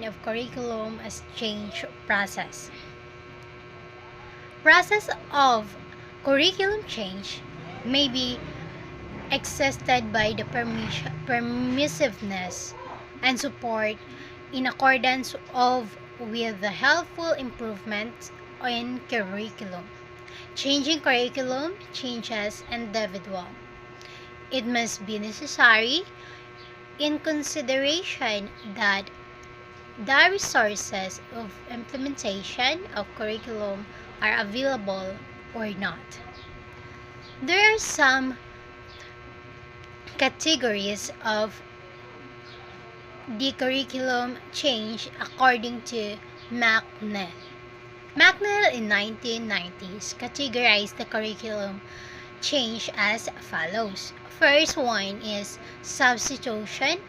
of curriculum as change process. Process of curriculum change may be assisted by the permissiveness and support in accordance with the helpful improvements in curriculum. Changing curriculum changes individual. It must be necessary in consideration that the resources of implementation of curriculum are available or not. There are some categories of the curriculum change according to McNeil. McNeil in 1990s categorized the curriculum change as follows. First one is substitution.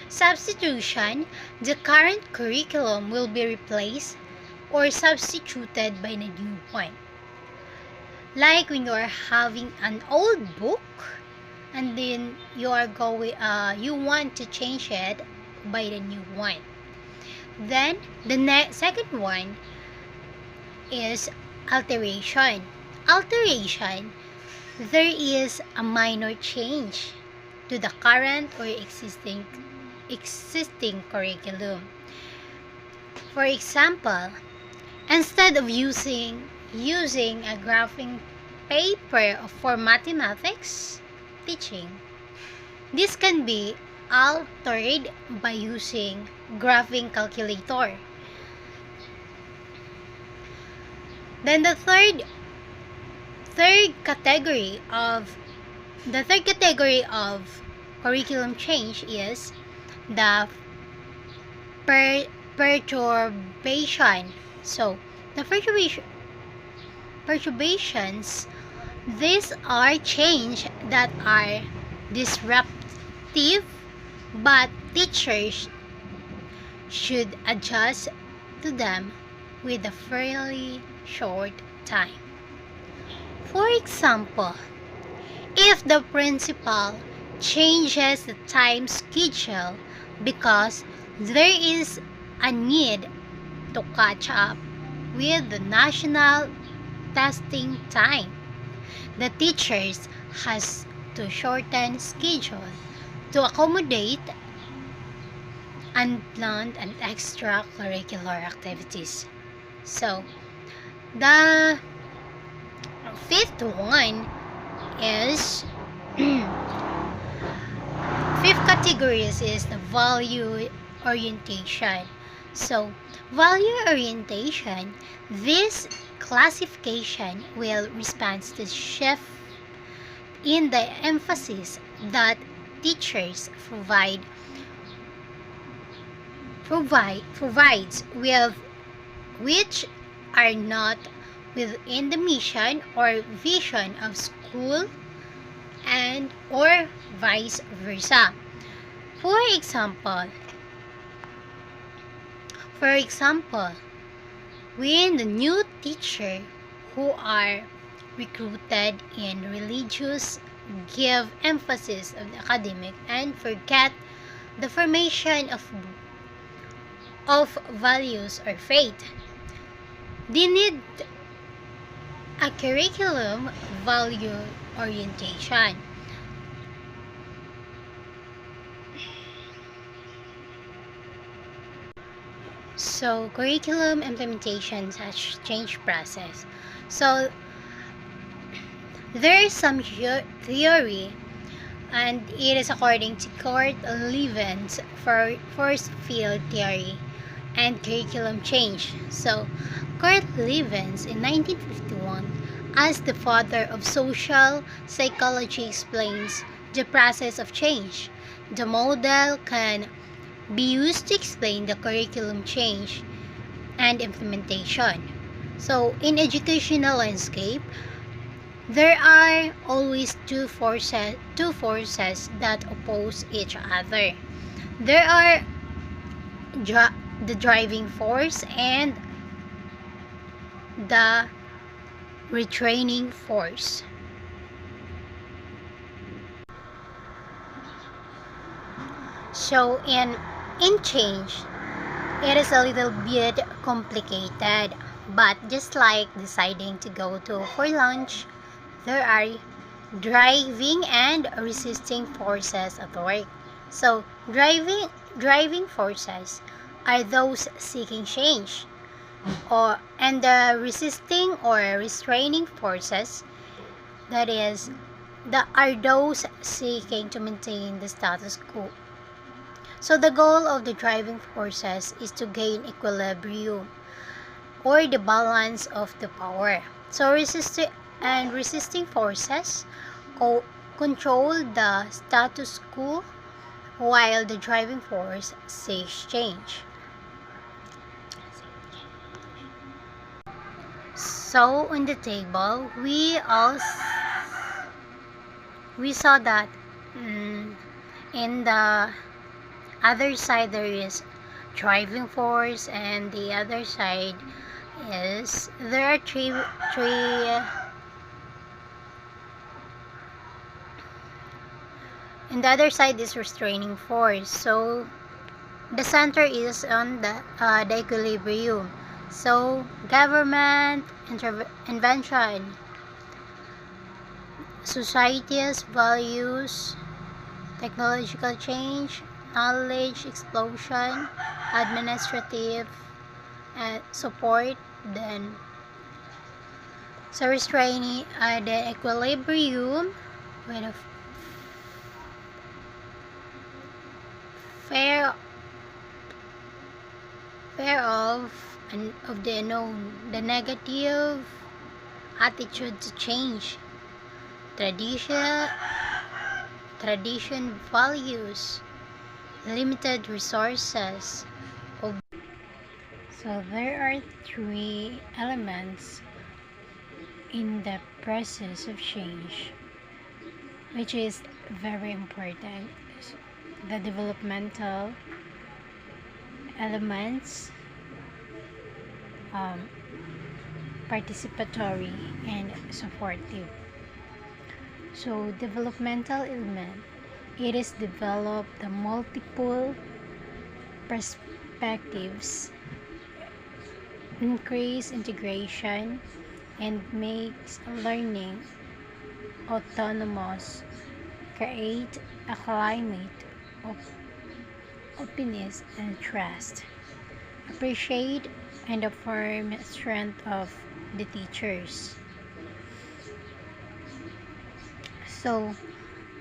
Substitution, the current curriculum will be replaced or substituted by the new one. Like when you are having an old book and then you want to change it by the new one. Then the second one is alteration. Alteration, there is a minor change to the current or existing curriculum. For example, instead of using a graphing paper for mathematics teaching, this can be altered by using graphing calculator. Then the third category of curriculum change is the perturbation. So the perturbations, these are change that are disruptive, but teachers should adjust to them with a fairly short time. For example, if the principal changes the time schedule because there is a need to catch up with the national testing time, the teachers has to shorten schedule to accommodate unplanned and extracurricular activities. So, the fifth one is fifth category is the value orientation. So, value orientation, this classification will respond to shift in the emphasis that teachers provides with, which are not within the mission or vision of school, and or vice versa. For example, when the new teacher who are recruited in religious give emphasis of the academic and forget the formation of values or faith, they need a curriculum value orientation. So, curriculum implementation such change process. So, there is some theory, and it is according to Kurt Lewin's first field theory and curriculum change. So, Kurt Lewin in 1951, as the father of social psychology, explains the process of change. The model can be used to explain the curriculum change and implementation. So, in educational landscape, there are always two forces that oppose each other. There are the driving force and the retraining force. So in change, It is a little bit complicated, but just like deciding to go to for lunch, there are driving and resisting forces at work. So, driving forces are those seeking change, or and the resisting or restraining forces, that is, that are those seeking to maintain the status quo. So the goal of the driving forces is to gain equilibrium or the balance of the power. So resisting forces co- control the status quo while the driving force seeks change. So on the table, we saw that in the other side there is driving force, and the other side is there are three and the other side is restraining force. So the center is on the equilibrium. So government intervention, society's values, technological change, knowledge explosion, administrative support, then so restraining the equilibrium with a fair fear of the unknown, the negative attitude to change, tradition tradition values, limited resources. So there are three elements in the process of change, which is very important. The developmental elements, um, participatory, and supportive. So developmental element, it is develop the multiple perspectives, increase integration, and makes learning autonomous, create a climate of openness and trust, appreciate and affirm strength of the teachers. So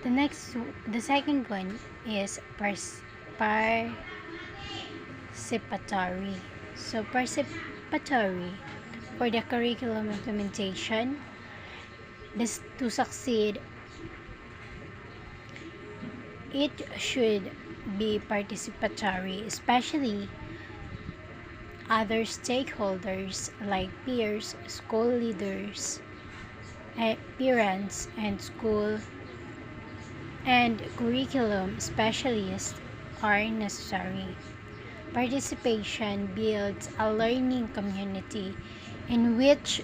the second one is participatory. So participatory for the curriculum implementation. This to succeed, it should be participatory, especially other stakeholders like peers, school leaders, parents, and school and curriculum specialists are necessary. Participation builds a learning community in which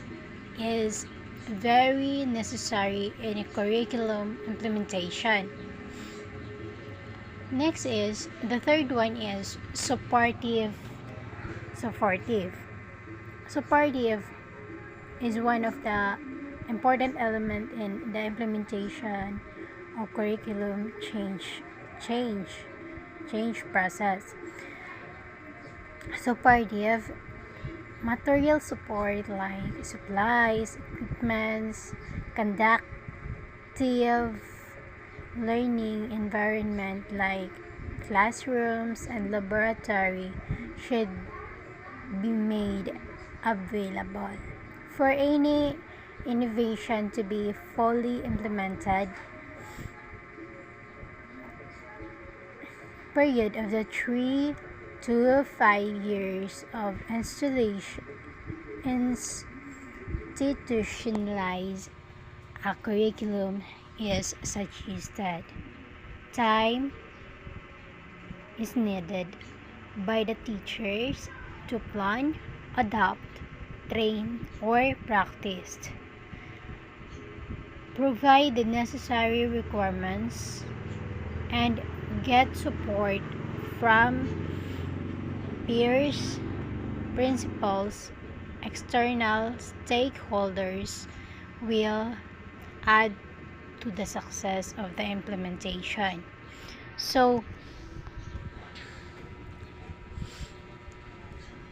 is very necessary in a curriculum implementation. Next is the third one is supportive. Supportive is one of the important element in the implementation of curriculum change process. Supportive material support like supplies, equipments, conductive learning environment like classrooms and laboratory should be made available. For any innovation to be fully implemented, period of the 3 to 5 years of institutionalized a curriculum is suggested. Time is needed by the teachers to plan, adopt, train, or practice. Provide the necessary requirements and get support from peers, principals, external stakeholders will add to the success of the implementation. So,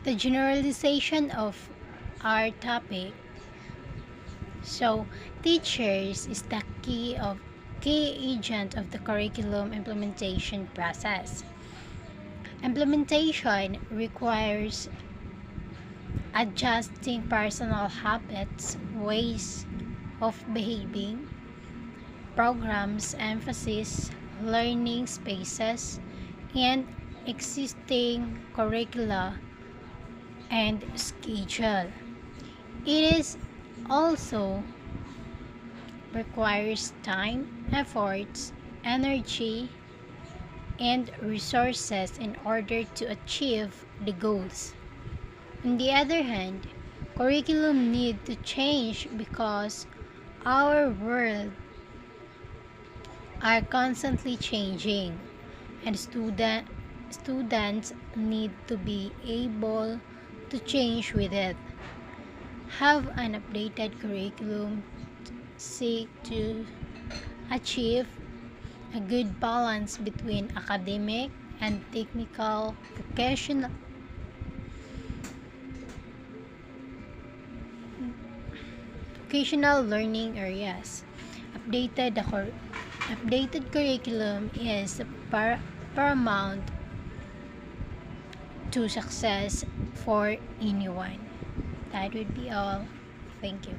the generalization of our topic. So, teachers is the key agent of the curriculum implementation process. Implementation requires adjusting personal habits, ways of behaving, programs, emphasis, learning spaces, and existing curricula and schedule. It is also requires time, efforts, energy, and resources in order to achieve the goals. On the other hand, curriculum need to change because our world are constantly changing and students need to be able to change with it. Have an updated curriculum, seek to achieve a good balance between academic and technical vocational learning areas. Updated curriculum is paramount to success for anyone. That would be all. Thank you.